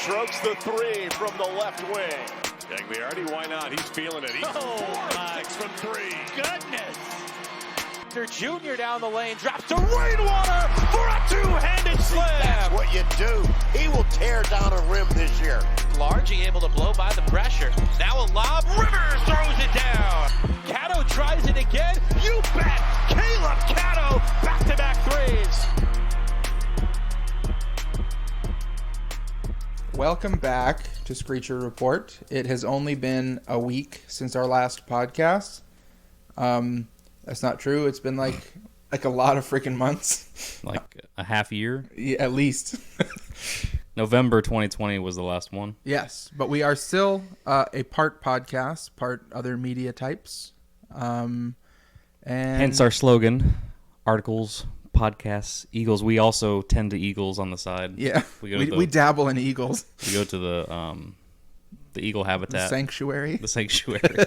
strokes the three from the left wing. Gagliardi, why not? He's feeling it. He's from three. Goodness. Junior down the lane, drops to Rainwater for a two-handed slam. That's what you do. He will tear down a rim this year. Largy able to blow by the pressure. Now a lob. Rivers throws it down. Cato tries it again. You bet. Caleb Cato, back-to-back threes. Welcome back to Screecher Report. It has only been a week since our last podcast. That's not true. It's been like a lot of freaking months. Like a half year? Yeah, at least. November 2020 was the last one. Yes, but we are still a part podcast, part other media types. And hence our slogan, articles, podcasts, Eagles. We also tend to Eagles on the side. Yeah, we dabble in Eagles. We go to the Eagle habitat. The sanctuary.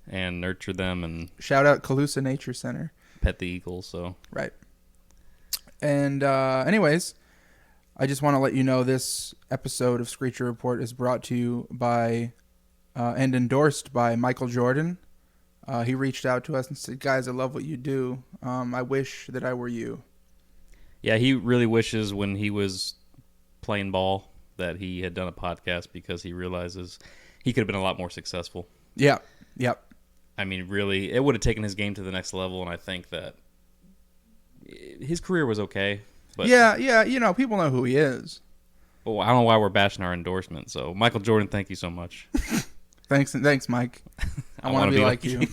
And nurture them and shout out Calusa Nature Center. Pet the eagles, so. Right. And anyways, I just want to let you know this episode of Screecher Report is brought to you by and endorsed by Michael Jordan. He reached out to us and said, guys, I love what you do. I wish that I were you. Yeah, he really wishes when he was playing ball that he had done a podcast because he realizes he could have been a lot more successful. Yeah, yep. I mean, really, it would have taken his game to the next level, and I think that his career was okay. But yeah, you know, people know who he is. Well, I don't know why we're bashing our endorsement. So, Michael Jordan, thank you so much. Thanks, Mike. I want to be like you.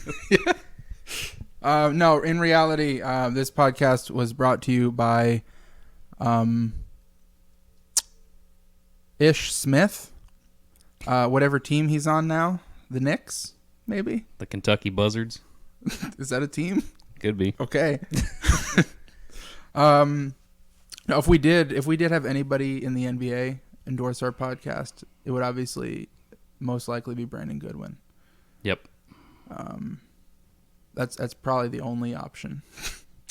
No, in reality, this podcast was brought to you by Ish Smith, whatever team he's on now, the Knicks. Maybe the Kentucky Buzzards. Is that a team? Could be. Okay. No, if we did have anybody in the NBA endorse our podcast, it would obviously most likely be Brandon Goodwin. Yep. That's probably the only option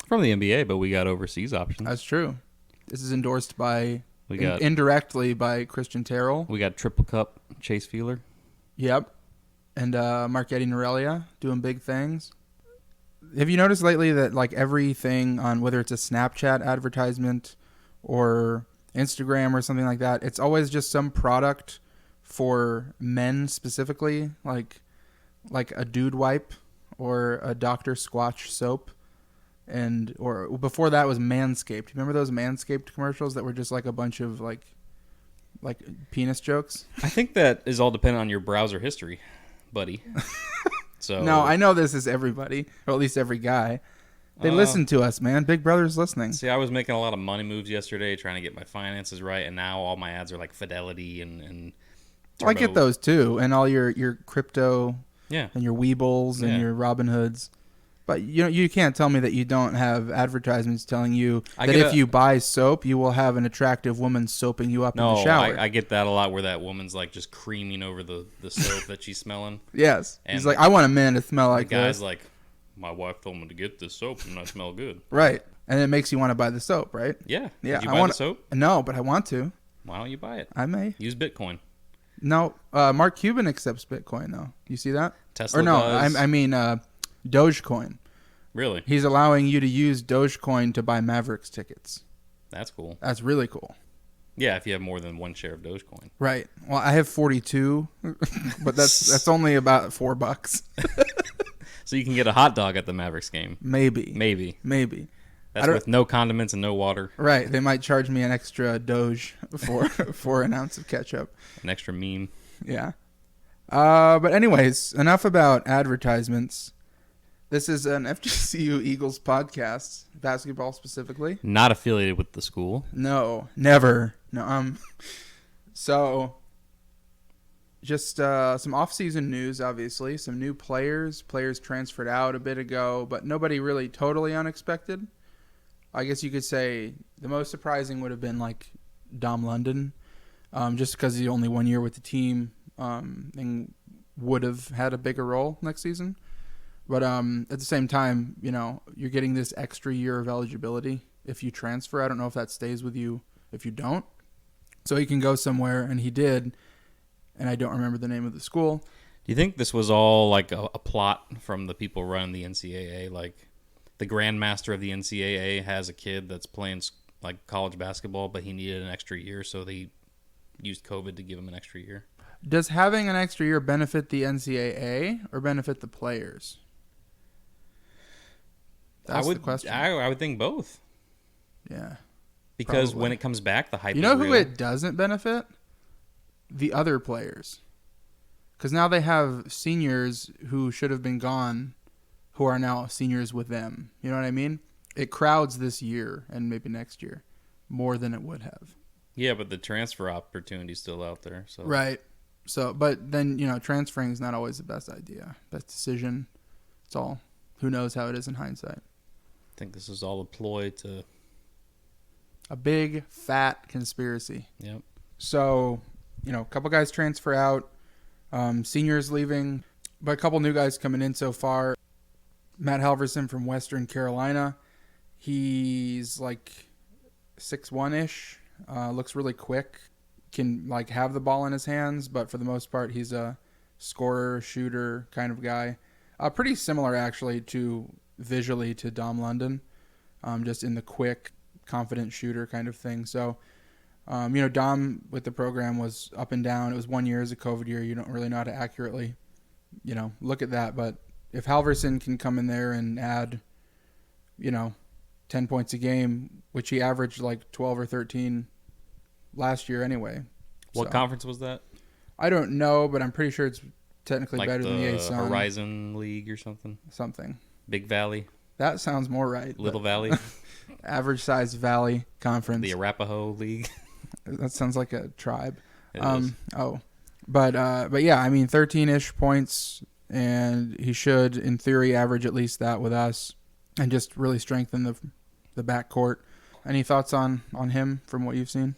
from the NBA, but we got overseas options. That's true. This is endorsed by indirectly by Christian Terrell. We got Triple Cup Chase Fielder. Yep. And Marchetti Norelia doing big things. Have you noticed lately that like everything on whether it's a Snapchat advertisement or Instagram or something like that, it's always just some product for men specifically, like a dude wipe or a Dr. Squatch soap, or before that was Manscaped. Remember those Manscaped commercials that were just like a bunch of like penis jokes? I think that is all dependent on your browser history, buddy. So no, I know this is everybody, or at least every guy. They listen to us, man. Big Brother's listening. See, I was making a lot of money moves yesterday, trying to get my finances right, and now all my ads are like Fidelity and well, I get those too, and all your crypto, and your Weebles and your Robinhoods. But you can't tell me that you don't have advertisements telling you that if you buy soap, you will have an attractive woman soaping you up in the shower. I get that a lot where that woman's like just creaming over the soap that she's smelling. Yes. And he's like, I want a man to smell like this. The guy's like, my wife told me to get this soap and I smell good. Right. And it makes you want to buy the soap, right? Yeah. Yeah. Did you buy the soap? No, but I want to. Why don't you buy it? I may. Use Bitcoin. No. Mark Cuban accepts Bitcoin, though. You see that? Tesla does. I mean Dogecoin. Really? He's allowing you to use Dogecoin to buy Mavericks tickets. That's cool. That's really cool. Yeah, if you have more than one share of Dogecoin. Right. Well, I have 42, but that's only about $4. So you can get a hot dog at the Mavericks game. Maybe. That's with no condiments and no water. Right. They might charge me an extra Doge for an ounce of ketchup. An extra meme. Yeah. But anyways, enough about advertisements. This is an FGCU Eagles podcast, basketball specifically. Not affiliated with the school. No, never. No. So, just some off-season news, obviously. Some new players transferred out a bit ago, but nobody really totally unexpected. I guess you could say the most surprising would have been like Dom London, just because he's only 1 year with the team and would have had a bigger role next season. But at the same time, you're getting this extra year of eligibility if you transfer. I don't know if that stays with you if you don't. so he can go somewhere, and he did. And I don't remember the name of the school. Do you think this was all like a plot from the people running the NCAA? Like the grandmaster of the NCAA has a kid that's playing like college basketball, but he needed an extra year, so they used COVID to give him an extra year. Does having an extra year benefit the NCAA or benefit the players? That's the question. I would think both. Yeah. Because probably. when it comes back, the hype You know is who real. it doesn't benefit? The other players. Because now they have seniors who should have been gone who are now seniors with them. You know what I mean? It crowds this year and maybe next year more than it would have. Yeah, but the transfer opportunity's still out there. So. Right. So, but then, transferring is not always the best idea. Best decision. It's all, who knows how it is in hindsight. I think this is all a ploy to... A big, fat conspiracy. Yep. So, a couple guys transfer out. Seniors leaving. But a couple new guys coming in so far. Matt Halverson from Western Carolina. He's like 6'1"-ish. Looks really quick. Can have the ball in his hands, but for the most part, he's a scorer, shooter kind of guy. Pretty similar, actually, visually to Dom London. Just in the quick, confident shooter kind of thing. So, Dom with the program was up and down. It was 1 year as a COVID year. You don't really know how to accurately, look at that. But if Halverson can come in there and add, 10 points a game, which he averaged like 12 or 13 last year anyway. What conference was that? I don't know, but I'm pretty sure it's technically like better than the ASUN. Horizon League or something? Something. Big Valley? That sounds more right. Little Valley? Average size Valley Conference. The Arapaho League? That sounds like a tribe. It is. Oh. But yeah, 13-ish points, and he should, in theory, average at least that with us and just really strengthen the backcourt. Any thoughts on him from what you've seen?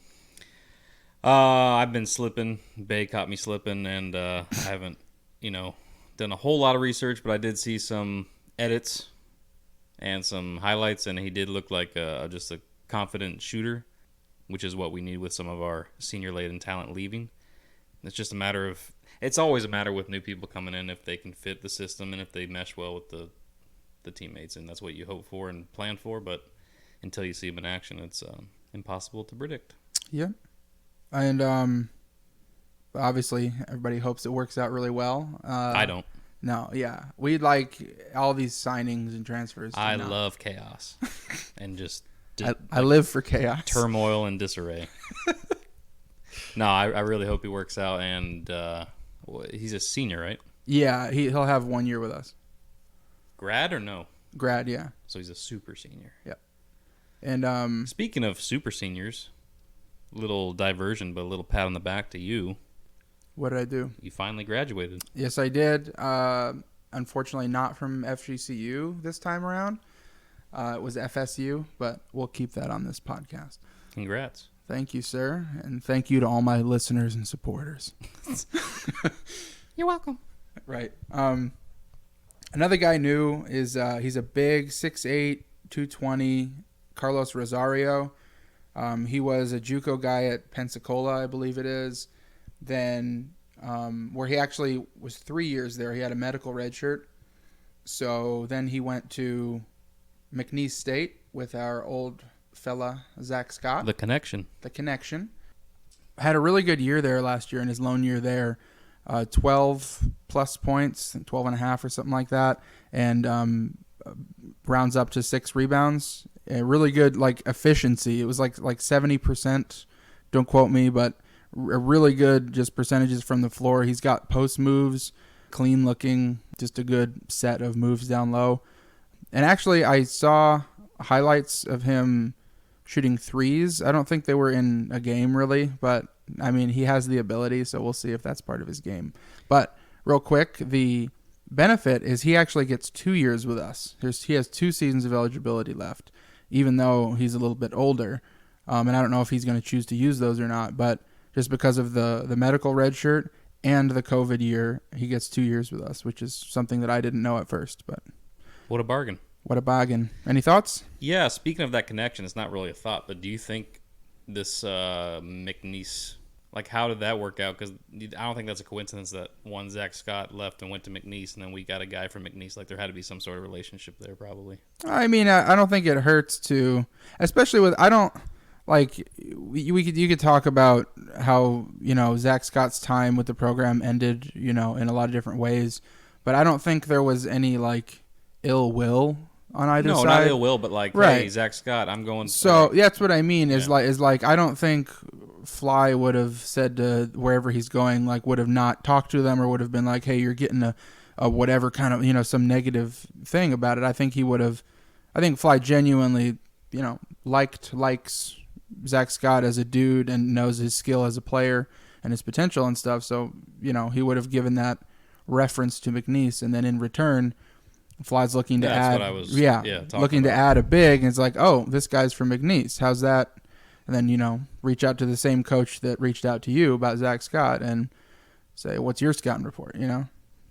I've been slipping. Bay caught me slipping, and I haven't, done a whole lot of research, but I did see some edits and some highlights, and he did look like just a confident shooter, which is what we need with some of our senior-laden talent leaving. It's just a matter of – it's always a matter with new people coming in if they can fit the system and if they mesh well with the teammates, and that's what you hope for and plan for, but until you see them in action, it's impossible to predict. Yeah. And obviously, everybody hopes it works out really well. I don't. No, yeah. We like all these signings and transfers. I love chaos and just I live for chaos. Turmoil and disarray. No, I really hope he works out, and he's a senior, right? Yeah, he'll have 1 year with us. Grad or no? Grad, yeah. So he's a super senior. Yep. And speaking of super seniors, little diversion, but a little pat on the back to you. What did I do? You finally graduated. Yes, I did. Unfortunately, not from FGCU this time around. It was FSU, but we'll keep that on this podcast. Congrats. Thank you, sir. And thank you to all my listeners and supporters. You're welcome. Right. Another guy new is he's a big 6'8", 220 Carlos Rosario. He was a JUCO guy at Pensacola, I believe it is. Then where he actually was 3 years there, he had a medical red shirt. So then he went to McNeese State with our old fella, Zach Scott. The connection. Had a really good year there last year in his lone year there. 12 plus points, 12 and a half or something like that. And rounds up to 6 rebounds. A really good efficiency. It was like 70%. Don't quote me, but a really good just percentages from the floor. He's got post moves, clean looking, just a good set of moves down low. And actually, I saw highlights of him shooting threes. I don't think they were in a game really, but he has the ability, so we'll see if that's part of his game. But real quick, the benefit is he actually gets 2 years with us. He has 2 seasons of eligibility left, even though he's a little bit older. And I don't know if he's going to choose to use those or not, but just because of the medical red shirt and the COVID year, he gets 2 years with us, which is something that I didn't know at first. But what a bargain. What a bargain. Any thoughts? Yeah, speaking of that connection, it's not really a thought, but do you think this McNeese. Like, how did that work out? Because I don't think that's a coincidence that one Zach Scott left and went to McNeese, and then we got a guy from McNeese. Like, there had to be some sort of relationship there, probably. I mean, I don't think it hurts to, especially with, I don't, like, you could talk about how, Zach Scott's time with the program ended, in a lot of different ways, but I don't think there was any, like, ill will on either side. No, not ill will, but like, right. Hey, Zach Scott, I'm going. So that's what I mean. Is like I don't think Fly would have said to wherever he's going, like, would have not talked to them or would have been like, hey, you're getting a whatever kind of some negative thing about it. I think he would have. I think Fly genuinely likes Zach Scott as a dude and knows his skill as a player and his potential and stuff. So he would have given that reference to McNeese, and then in return, Fly's looking to add, looking to add a big, and it's like, oh, this guy's from McNeese. How's that? And then, reach out to the same coach that reached out to you about Zach Scott and say, what's your scouting report,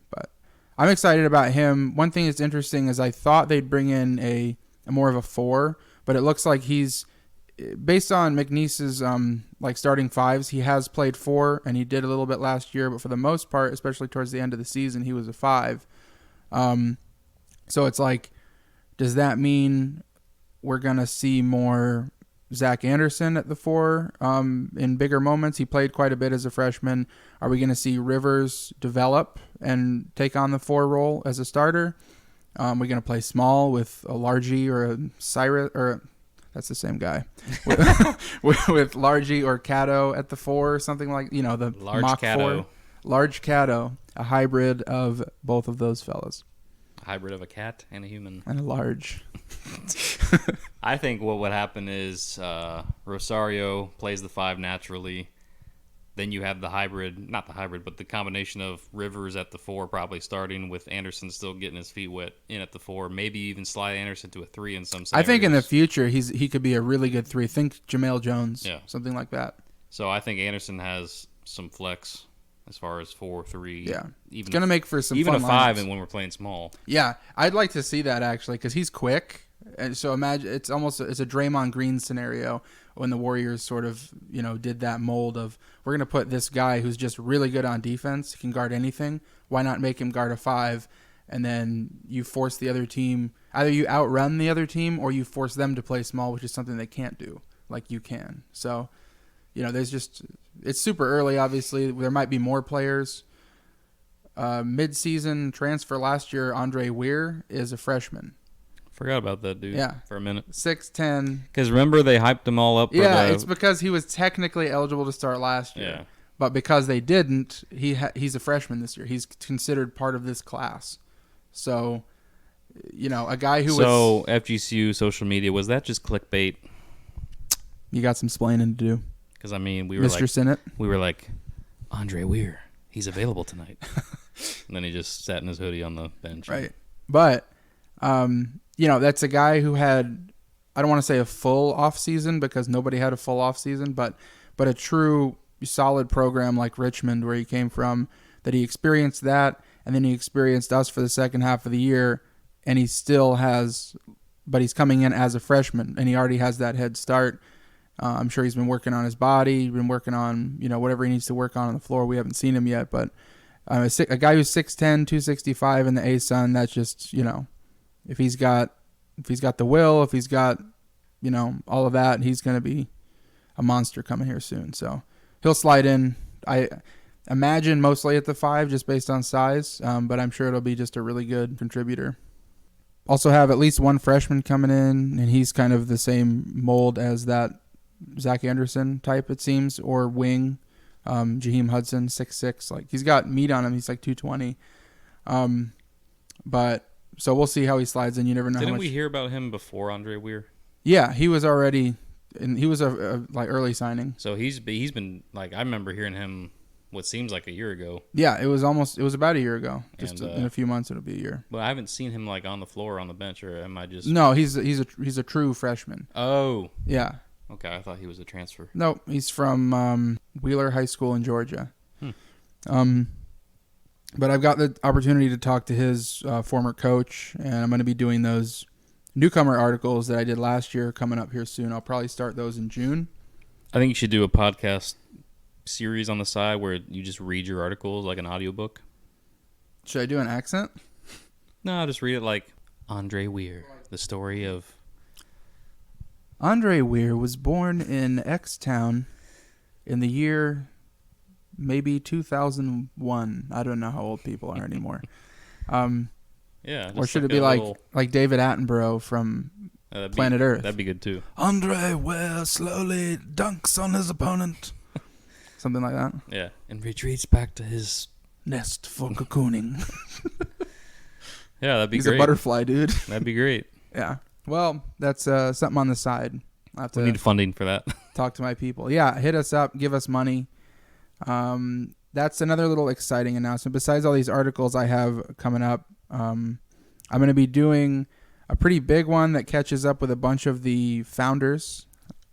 But I'm excited about him. One thing that's interesting is I thought they'd bring in a more of a 4, but it looks like he's, based on McNeese's starting fives, he has played 4, and he did a little bit last year, but for the most part, especially towards the end of the season, he was a 5. So it's like, does that mean we're going to see more Zach Anderson at the 4 in bigger moments? He played quite a bit as a freshman. Are we going to see Rivers develop and take on the 4 role as a starter? We're going to play small with a Largy or a Cyrus, or that's the same guy, with Largy or Cato at the 4, something like, the Large mock Cato. 4. Large Cato, a hybrid of both of those fellas. A hybrid of a cat and a human. And a large. I think what would happen is Rosario plays the 5 naturally. Then you have the hybrid, not the hybrid, but the combination of Rivers at the 4 probably starting with Anderson still getting his feet wet in at the 4. Maybe even slide Anderson to a 3 in some scenarios. I think in the future he could be a really good 3. Think Jamel Jones, something like that. So I think Anderson has some flex as far as 4, 3. Yeah, even it's gonna make for some even fun a 5, lineups. and when we're playing small. Yeah, I'd like to see that actually because he's quick, and so imagine it's a Draymond Green scenario when the Warriors sort of did that mold of we're gonna put this guy who's just really good on defense, can guard anything. Why not make him guard a 5, and then you force the other team, either you outrun the other team or you force them to play small, which is something they can't do like you can. So. It's super early, obviously. There might be more players. Mid-season transfer last year, Andre Weir is a freshman. Forgot about that dude for a minute. 6'10". Because remember they hyped him all up for it's because he was technically eligible to start last year. Yeah. But because they didn't, he's a freshman this year. He's considered part of this class. So, a guy who was... So, FGCU social media, was that just clickbait? You got some splaining to do. Because, we were Mr. Sinnott? We were like, Andre Weir, he's available tonight. And then he just sat in his hoodie on the bench. Right. But, that's a guy who had, I don't want to say a full off season because nobody had a full off season, but a true solid program like Richmond where he came from, that he experienced that, and then he experienced us for the second half of the year, and he still has, but he's coming in as a freshman, and he already has that head start. I'm sure he's been working on his body, been working on, whatever he needs to work on the floor. We haven't seen him yet, but a guy who's 6'10", 265 in the ASUN, that's just, if he's got the will, if he's got, all of that, he's going to be a monster coming here soon. So he'll slide in. I imagine mostly at the 5 just based on size, but I'm sure it'll be just a really good contributor. Also have at least one freshman coming in, and he's kind of the same mold as that Zach Anderson type, it seems, or wing. Jaheim Hudson, 6'6". Like, he's got meat on him. He's like 220. But so we'll see how he slides in. You never know. Didn't we hear about him before Andre Weir? Yeah, he was already, and he was a early signing. So he's been like, I remember hearing him what seems like a year ago. Yeah, it was about a year ago. Just in a few months, it'll be a year. But I haven't seen him like on the floor or on the bench, or am I just? No, he's a true freshman. Oh. Yeah. Okay, I thought he was a transfer. No, he's from Wheeler High School in Georgia. But I've got the opportunity to talk to his former coach, and I'm going to be doing those newcomer articles that I did last year coming up here soon. I'll probably start those in June. I think you should do a podcast series on the side where you just read your articles like an audiobook. Should I do an accent? No, I'll just read it like Andre Weir, the story of... Andre Weir was born in X Town in the year maybe 2001. I don't know how old people are anymore. Yeah. Or should it be like David Attenborough from Planet Earth? That'd be good too. Andre Weir slowly dunks on his opponent. Something like that. Yeah. And retreats back to his nest for cocooning. Yeah, that'd be He's great. a butterfly, dude. That'd be great. Yeah. Well, that's something on the side. I'll have to We need funding for that. talk to my people. Yeah, hit us up. Give us money. That's another little exciting announcement. Besides all these articles I have coming up, I'm going to be doing a pretty big one that catches up with a bunch of the founders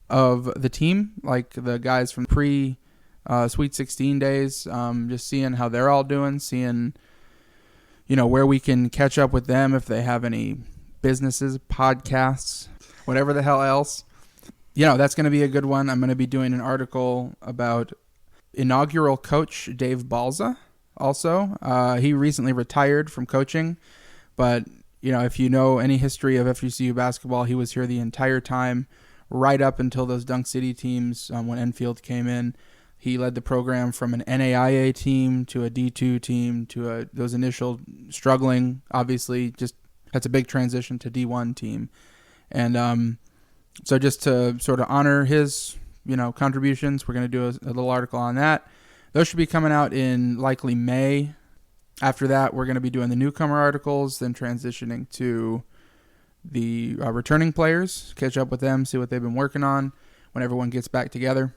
of the team, like the guys from Sweet 16 days, just seeing how they're all doing, seeing, where we can catch up with them if they have any businesses, podcasts, whatever the hell else. That's going to be a good one. I'm going to be doing an article about inaugural coach Dave Balza also. He recently retired from coaching, but, if you know any history of FGCU basketball, he was here the entire time, right up until those Dunk City teams when Enfield came in. He led the program from an NAIA team to a D2 team to those initial struggling, obviously, just that's a big transition to D1 team. And so just to sort of honor his, contributions, we're going to do a little article on that. Those should be coming out in likely May. After that, we're going to be doing the newcomer articles, then transitioning to the returning players, catch up with them, see what they've been working on when everyone gets back together.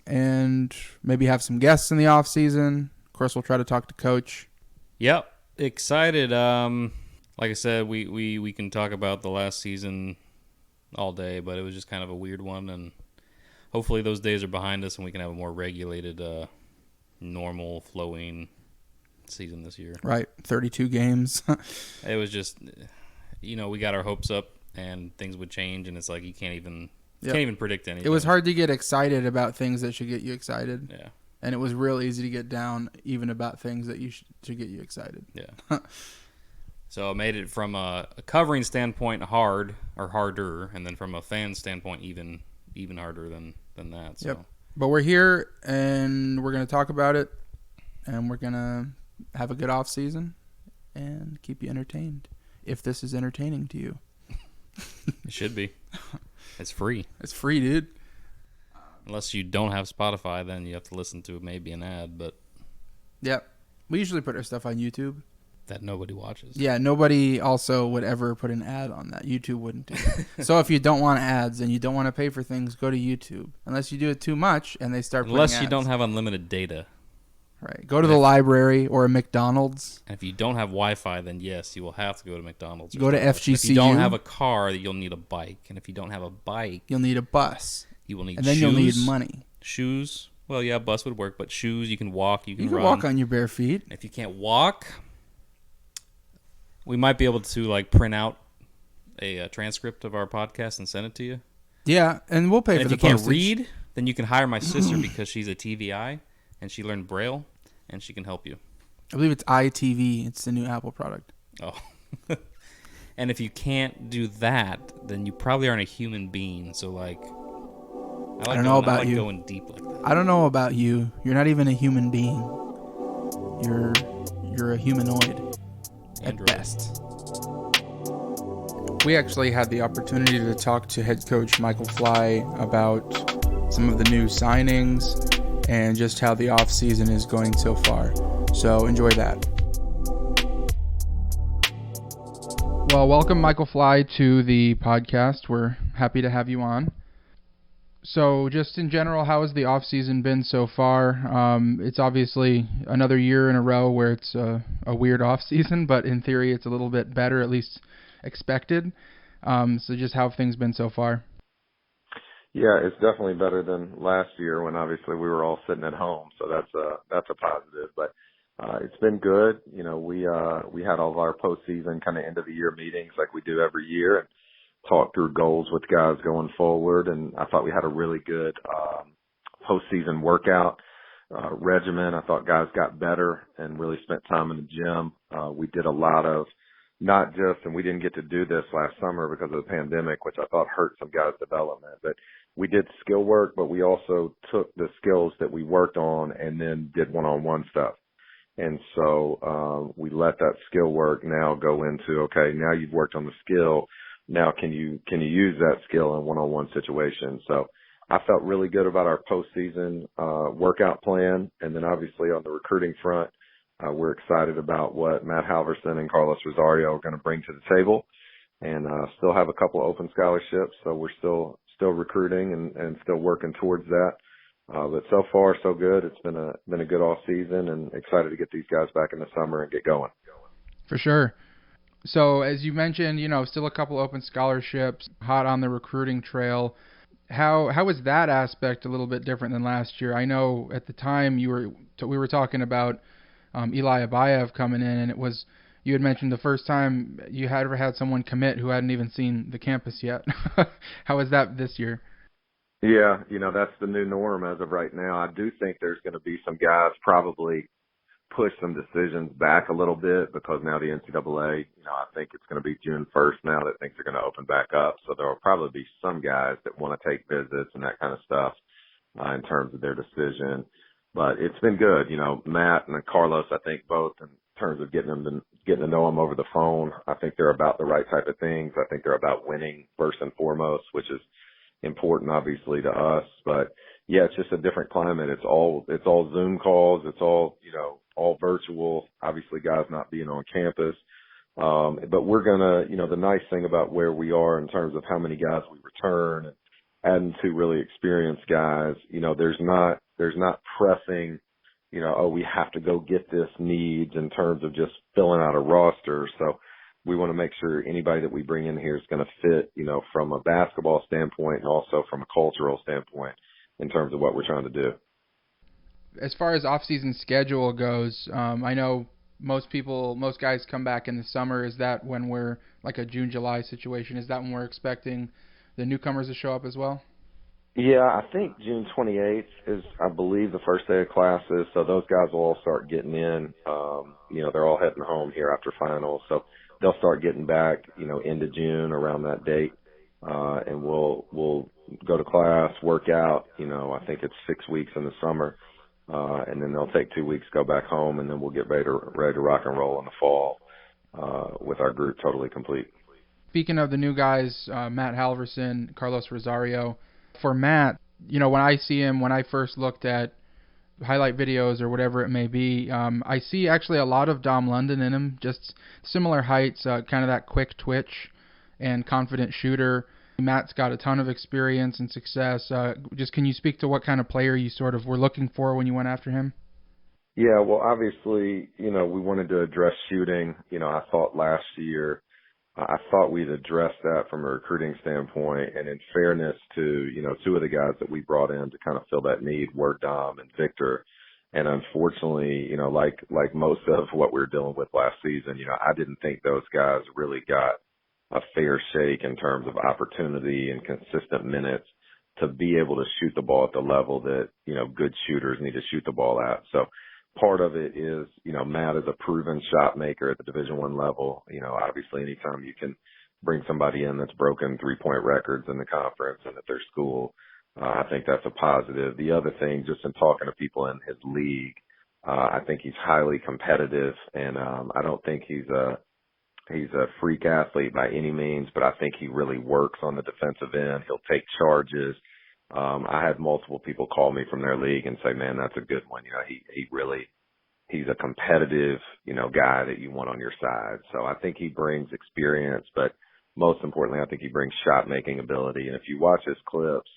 And maybe have some guests in the off season. Of course, we'll try to talk to Coach. Yep, excited. Like I said, we can talk about the last season all day, but it was just kind of a weird one, and hopefully those days are behind us and we can have a more regulated, normal flowing season this year. Right, 32 games. It was just, we got our hopes up and things would change, and it's like you can't even predict anything. It was hard to get excited about things that should get you excited. Yeah. And it was real easy to get down even about things that should get you excited. Yeah. So it made it from a covering standpoint hard or harder, and then from a fan standpoint even harder than that. So. Yep. But we're here, and we're going to talk about it, and we're going to have a good off season and keep you entertained, if this is entertaining to you. It should be. It's free. It's free, dude. Unless you don't have Spotify, then you have to listen to maybe an ad, but... Yep. We usually put our stuff on YouTube. That nobody watches. Yeah, nobody also would ever put an ad on that. YouTube wouldn't do that. So if you don't want ads and you don't want to pay for things, go to YouTube. Unless you do it too much and they start putting Unless ads. you don't have unlimited data. Right. Go to the library or a McDonald's. And if you don't have Wi-Fi, then yes, you will have to go to McDonald's. Go to FGCU. If you don't have a car, you'll need a bike. And if you don't have a bike... You'll need a bus. You will need and then shoes. You'll need money. Shoes. Well, yeah, bus would work, but shoes, you can walk, you can run. You can walk on your bare feet. If you can't walk, we might be able to print out a transcript of our podcast and send it to you. Yeah, and we'll pay for the postage. If you can't read, then you can hire my sister because she's a TVI and she learned Braille and she can help you. I believe it's iTV. It's the new Apple product. Oh. And if you can't do that, then you probably aren't a human being. So I don't know about you. Going deep like that. I don't know about you. You're not even a human being. You're a humanoid Android. At best. We actually had the opportunity to talk to head coach Michael Fly about some of the new signings and just how the off season is going so far. So enjoy that. Well, welcome Michael Fly to the podcast. We're happy to have you on. So just in general, how has the off season been so far? It's obviously another year in a row where it's a weird off season, but in theory it's a little bit better, at least expected. So just how have things been so far? Yeah, it's definitely better than last year when obviously we were all sitting at home. So that's a positive. But it's been good. We had all of our postseason kind of end of the year meetings like we do every year, and talk through goals with guys going forward. And I thought we had a really good postseason workout regimen. I thought guys got better and really spent time in the gym. We did a lot of not just, and we didn't get to do this last summer because of the pandemic, which I thought hurt some guys' development, but we did skill work, but we also took the skills that we worked on and then did one-on-one stuff. And so we let that skill work now go into, okay, now you've worked on the skill. Now can you use that skill in one-on-one situations? So I felt really good about our postseason workout plan. And then obviously on the recruiting front, we're excited about what Matt Halverson and Carlos Rosario are going to bring to the table, and still have a couple of open scholarships. So we're still recruiting and still working towards that. But so far so good. It's been a good off season, and excited to get these guys back in the summer and get going. For sure. So as you mentioned, still a couple open scholarships, hot on the recruiting trail. How was that aspect a little bit different than last year? I know at the time we were talking about Eli Abayev coming in, and you had mentioned the first time you had ever had someone commit who hadn't even seen the campus yet. How was that this year? Yeah, that's the new norm as of right now. I do think there's going to be some guys probably push some decisions back a little bit because now the NCAA, I think it's going to be June 1st now that things are going to open back up. So there will probably be some guys that want to take visits and that kind of stuff in terms of their decision. But it's been good. Matt and Carlos, I think both in terms of getting to know them over the phone, I think they're about the right type of things. I think they're about winning first and foremost, which is important obviously to us. But yeah, it's just a different climate. It's all Zoom calls. It's all, all virtual, obviously guys not being on campus. But we're going to, the nice thing about where we are in terms of how many guys we return and adding to really experienced guys, there's not pressing, we have to go get this needs in terms of just filling out a roster. So we want to make sure anybody that we bring in here is going to fit, from a basketball standpoint and also from a cultural standpoint in terms of what we're trying to do. As far as off-season schedule goes, I know most guys come back in the summer. Is that when we're like a June, July situation? Is that when we're expecting the newcomers to show up as well? Yeah, I think June 28th is, I believe, the first day of classes. So those guys will all start getting in. They're all heading home here after finals. So they'll start getting back, into June around that date. And we'll go to class, work out. I think it's 6 weeks in the summer. And then they'll take 2 weeks, go back home, and then we'll get ready to rock and roll in the fall with our group totally complete. Speaking of the new guys, Matt Halverson, Carlos Rosario, for Matt, when I see him, when I first looked at highlight videos or whatever it may be, I see actually a lot of Dom London in him, just similar heights, kind of that quick twitch and confident shooter. Matt's got a ton of experience and success. Just can you speak to what kind of player you sort of were looking for when you went after him? Yeah, well, obviously, we wanted to address shooting. I thought last year, I thought we'd addressed that from a recruiting standpoint. And in fairness to, two of the guys that we brought in to kind of fill that need were Dom and Victor. And unfortunately, like most of what we were dealing with last season, I didn't think those guys really got a fair shake in terms of opportunity and consistent minutes to be able to shoot the ball at the level that, good shooters need to shoot the ball at. So part of it is, Matt is a proven shot maker at the Division I level. Obviously anytime you can bring somebody in that's broken 3-point records in the conference and at their school, I think that's a positive. The other thing, just in talking to people in his league, I think he's highly competitive, and I don't think he's a freak athlete by any means, but I think he really works on the defensive end. He'll take charges. I had multiple people call me from their league and say, man, that's a good one. He's a competitive, guy that you want on your side. So I think he brings experience, but most importantly, I think he brings shot making ability. And if you watch his clips,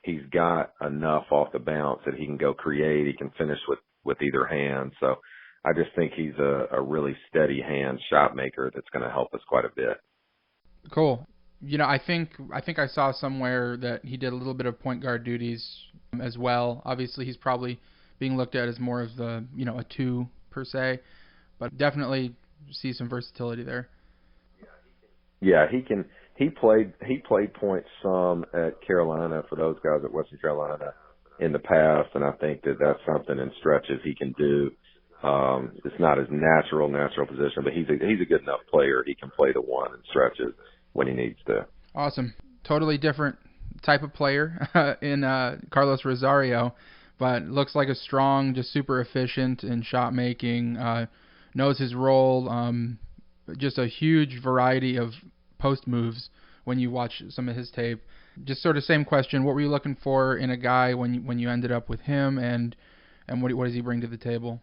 he's got enough off the bounce that he can go create. He can finish with either hand. So I just think he's a really steady hand shot maker that's going to help us quite a bit. Cool. I think I saw somewhere that he did a little bit of point guard duties as well. Obviously, he's probably being looked at as more of the, a 2 per se, but definitely see some versatility there. Yeah, he can he played point some at Carolina for those guys at Western Carolina in the past, and I think that that's something in stretches he can do. It's not his natural position, but he's a good enough player. He can play the one in stretches when he needs to. Awesome. Totally different type of player in Carlos Rosario, but looks like a strong, just super efficient in shot making, knows his role, just a huge variety of post moves when you watch some of his tape. Just sort of same question, what were you looking for in a guy when you ended up with him, and what does he bring to the table?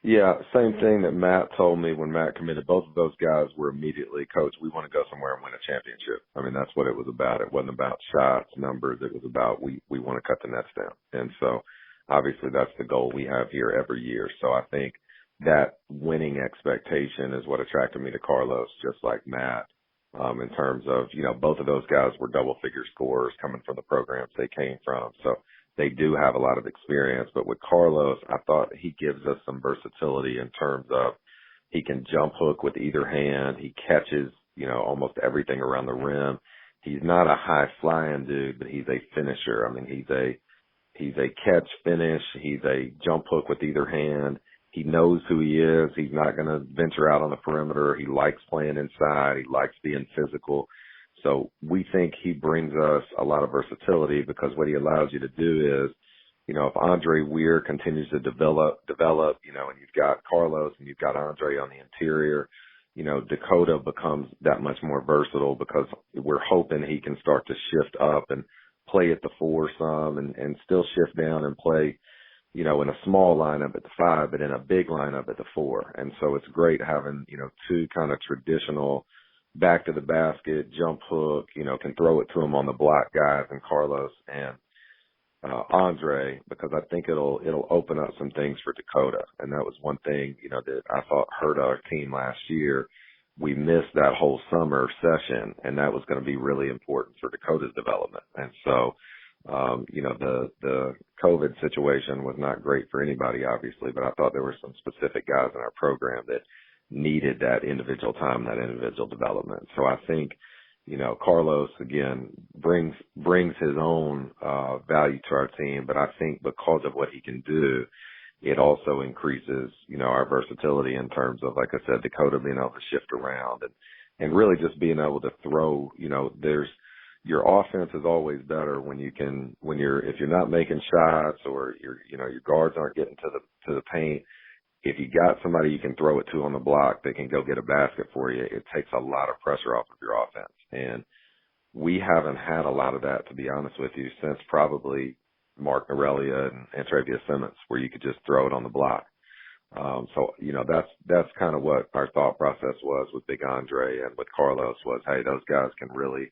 Yeah, same thing that Matt told me when Matt committed. Both of those guys were immediately, Coach, we want to go somewhere and win a championship. I mean, that's what it was about. It wasn't about shots, numbers. It was about we want to cut the nets down. And so obviously that's the goal we have here every year. So I think that winning expectation is what attracted me to Carlos, just like Matt, in terms of, both of those guys were double-figure scorers coming from the programs they came from. So they do have a lot of experience, but with Carlos, I thought he gives us some versatility in terms of he can jump hook with either hand. He catches, almost everything around the rim. He's not a high flying dude, but he's a finisher. I mean, he's a catch finish. He's a jump hook with either hand. He knows who he is. He's not going to venture out on the perimeter. He likes playing inside. He likes being physical. So we think he brings us a lot of versatility, because what he allows you to do is, if Andre Weir continues to develop, and you've got Carlos and you've got Andre on the interior, Dakota becomes that much more versatile, because we're hoping he can start to shift up and play at the 4 some and still shift down and play, in a small lineup at the 5, but in a big lineup at the 4. And so it's great having, 2 kind of traditional back to the basket, jump hook, can throw it to him on the block guys, and Carlos and Andre, because I think it'll open up some things for Dakota. And that was one thing, that I thought hurt our team last year. We missed that whole summer session, and that was going to be really important for Dakota's development. And so, the COVID situation was not great for anybody, obviously, but I thought there were some specific guys in our program that needed that individual time, that individual development. So I think, Carlos, again, brings his own value to our team, but I think because of what he can do, it also increases, our versatility in terms of, like I said, Dakota being able to shift around and really just being able to throw, your offense is always better if you're not making shots, or your guards aren't getting to the paint. If you got somebody you can throw it to on the block that can go get a basket for you, it takes a lot of pressure off of your offense. And we haven't had a lot of that, to be honest with you, since probably Mark Norelia and Travius Simmons, where you could just throw it on the block. So that's kind of what our thought process was with Big Andre and with Carlos was, hey, those guys can really,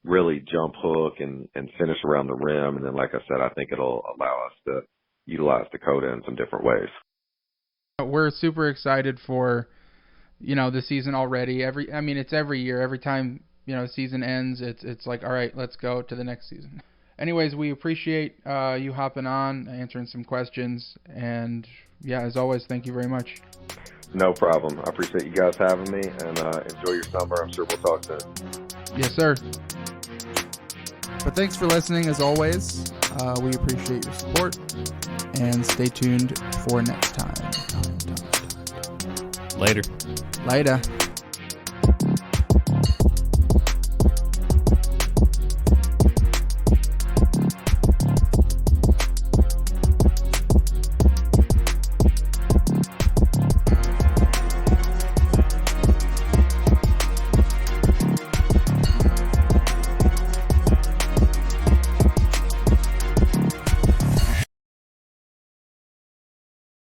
really jump hook and finish around the rim. And then, like I said, I think it'll allow us to utilize Dakota in some different ways. We're super excited for, the season already. It's every year. Every time, season ends, it's like, all right, let's go to the next season. Anyways, we appreciate you hopping on, answering some questions, and yeah, as always, thank you very much. No problem. I appreciate you guys having me, and enjoy your summer. I'm sure we'll talk soon. Yes, sir. But thanks for listening, as always. We appreciate your support, and stay tuned for next time. Later. Later.